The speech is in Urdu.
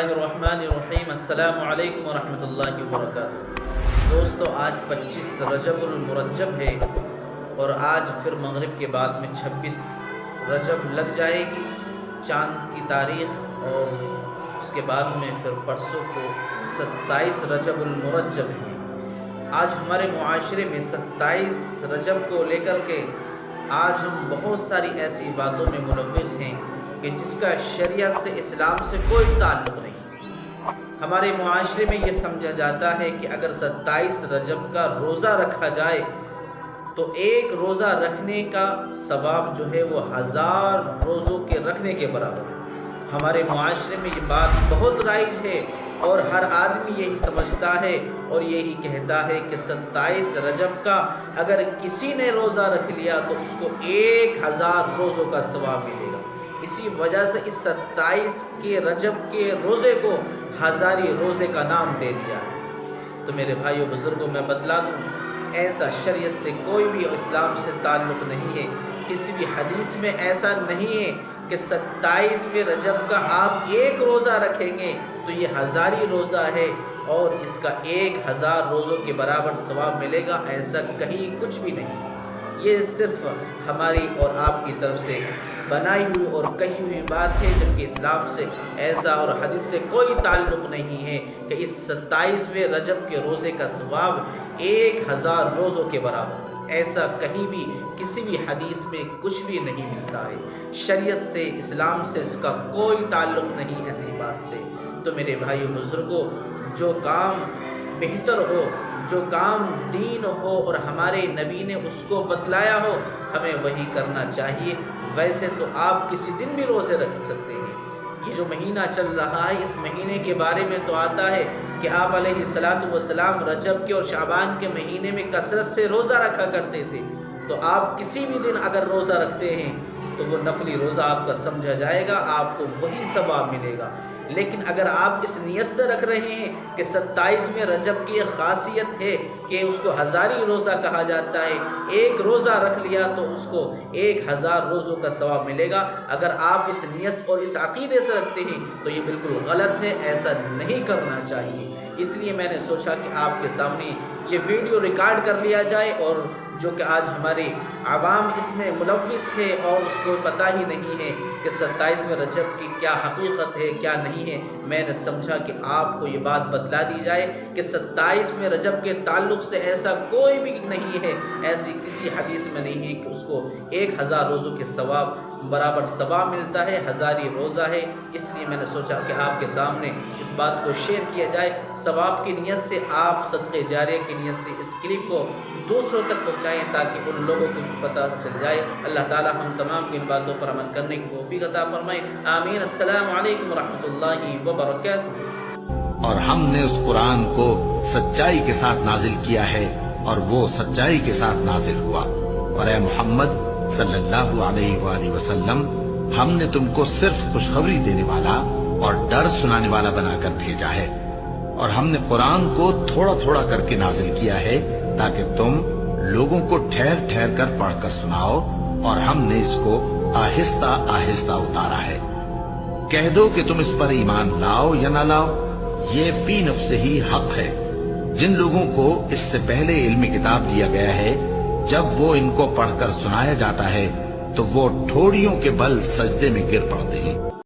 الرحمن الرحیم السلام علیکم ورحمۃ اللہ وبرکاتہ۔ دوستو، آج 25 رجب المرجب ہے اور آج پھر مغرب کے بعد میں 26 رجب لگ جائے گی چاند کی تاریخ، اور اس کے بعد میں پھر پرسوں کو 27 رجب المرجب ہے۔ آج ہمارے معاشرے میں 27 رجب کو لے کر کے آج ہم بہت ساری ایسی باتوں میں ملوث ہیں کہ جس کا شریعت سے، اسلام سے کوئی تعلق نہیں۔ ہمارے معاشرے میں یہ سمجھا جاتا ہے کہ اگر 27 رجب کا روزہ رکھا جائے تو ایک روزہ رکھنے کا ثواب جو ہے وہ 1000 روزوں کے رکھنے کے برابر ہے۔ ہمارے معاشرے میں یہ بات بہت رائج ہے اور ہر آدمی یہی سمجھتا ہے اور یہی کہتا ہے کہ 27 رجب کا اگر کسی نے روزہ رکھ لیا تو اس کو 1000 روزوں کا ثواب ملے گا۔ اسی وجہ سے اس 27 کے رجب کے روزے کو ہزاری روزے کا نام دے دیا ہے۔ تو میرے بھائیو بزرگوں، میں بتلا دوں، ایسا شریعت سے کوئی بھی اسلام سے تعلق نہیں ہے۔ کسی بھی حدیث میں ایسا نہیں ہے کہ 27ویں رجب کا آپ ایک روزہ رکھیں گے تو یہ ہزاری روزہ ہے اور اس کا 1000 روزوں کے برابر ثواب ملے گا۔ ایسا کہیں کچھ بھی نہیں ہے۔ یہ صرف ہماری اور آپ کی طرف سے بنائی ہوئی اور کہی ہوئی بات ہے، جبکہ اسلام سے ایسا اور حدیث سے کوئی تعلق نہیں ہے کہ اس 27ویں رجب کے روزے کا ثواب 1000 روزوں کے برابر۔ ایسا کہیں بھی کسی بھی حدیث میں کچھ بھی نہیں ملتا ہے۔ شریعت سے، اسلام سے اس کا کوئی تعلق نہیں ایسی بات سے۔ تو میرے بھائیو بزرگوں، جو کام بہتر ہو، جو کام دین ہو اور ہمارے نبی نے اس کو بتلایا ہو، ہمیں وہی کرنا چاہیے۔ ویسے تو آپ کسی دن بھی روزے رکھ سکتے ہیں۔ یہ جو مہینہ چل رہا ہے، اس مہینے کے بارے میں تو آتا ہے کہ آپ علیہ السلام رجب کے اور شعبان کے مہینے میں کثرت سے روزہ رکھا کرتے تھے۔ تو آپ کسی بھی دن اگر روزہ رکھتے ہیں تو وہ نفلی روزہ آپ کا سمجھا جائے گا، آپ کو وہی ثواب ملے گا۔ لیکن اگر آپ اس نیت سے رکھ رہے ہیں کہ 27ویں رجب کی ایک خاصیت ہے کہ اس کو ہزاری روزہ کہا جاتا ہے، ایک روزہ رکھ لیا تو اس کو 1000 روزوں کا ثواب ملے گا، اگر آپ اس نیت اور اس عقیدے سے رکھتے ہیں تو یہ بالکل غلط ہے، ایسا نہیں کرنا چاہیے۔ اس لیے میں نے سوچا کہ آپ کے سامنے یہ ویڈیو ریکارڈ کر لیا جائے، اور جو کہ آج ہمارے عوام اس میں ملوث ہے اور اس کو پتہ ہی نہیں ہے کہ 27ویں رجب کی کیا حقیقت ہے، کیا نہیں ہے، میں نے سمجھا کہ آپ کو یہ بات بتلا دی جائے کہ 27ویں رجب کے تعلق سے ایسا کوئی بھی نہیں ہے، ایسی کسی حدیث میں نہیں ہے کہ اس کو 1000 روزوں کے ثواب برابر ثواب ملتا ہے، ہزاری روزہ ہے۔ اس لیے میں نے سوچا کہ آپ کے سامنے اس بات کو شیئر کیا جائے۔ ثواب کی نیت سے، آپ صدقہ جاریہ کی نیت سے اس کلپ کو دوسروں تک پہنچائیں تاکہ ان لوگوں کو پتہ چل جائے۔ اللہ تعالی ہم تمام کی ان باتوں پر عمل کرنے کی توفیق عطا فرمائے، آمین۔ السلام علیکم ورحمۃ اللہ وبرکاتہ۔ اور ہم نے اس قرآن کو سچائی کے ساتھ نازل کیا ہے اور وہ سچائی کے ساتھ نازل ہوا، اور اے محمد صلی اللہ علیہ وآلہ وسلم، ہم نے تم کو صرف خوشخبری دینے والا اور ڈر سنانے والا بنا کر بھیجا ہے، اور ہم نے قرآن کو تھوڑا تھوڑا کر کے نازل کیا ہے تاکہ تم لوگوں کو ٹھہر ٹھہر کر پڑھ کر سناؤ، اور ہم نے اس کو آہستہ آہستہ اتارا ہے۔ کہہ دو کہ تم اس پر ایمان لاؤ یا نہ لاؤ، یہ فی نفسہ ہی حق ہے۔ جن لوگوں کو اس سے پہلے علم کتاب دیا گیا ہے، جب وہ ان کو پڑھ کر سنایا جاتا ہے تو وہ ٹھوڑیوں کے بل سجدے میں گر پڑتے ہیں۔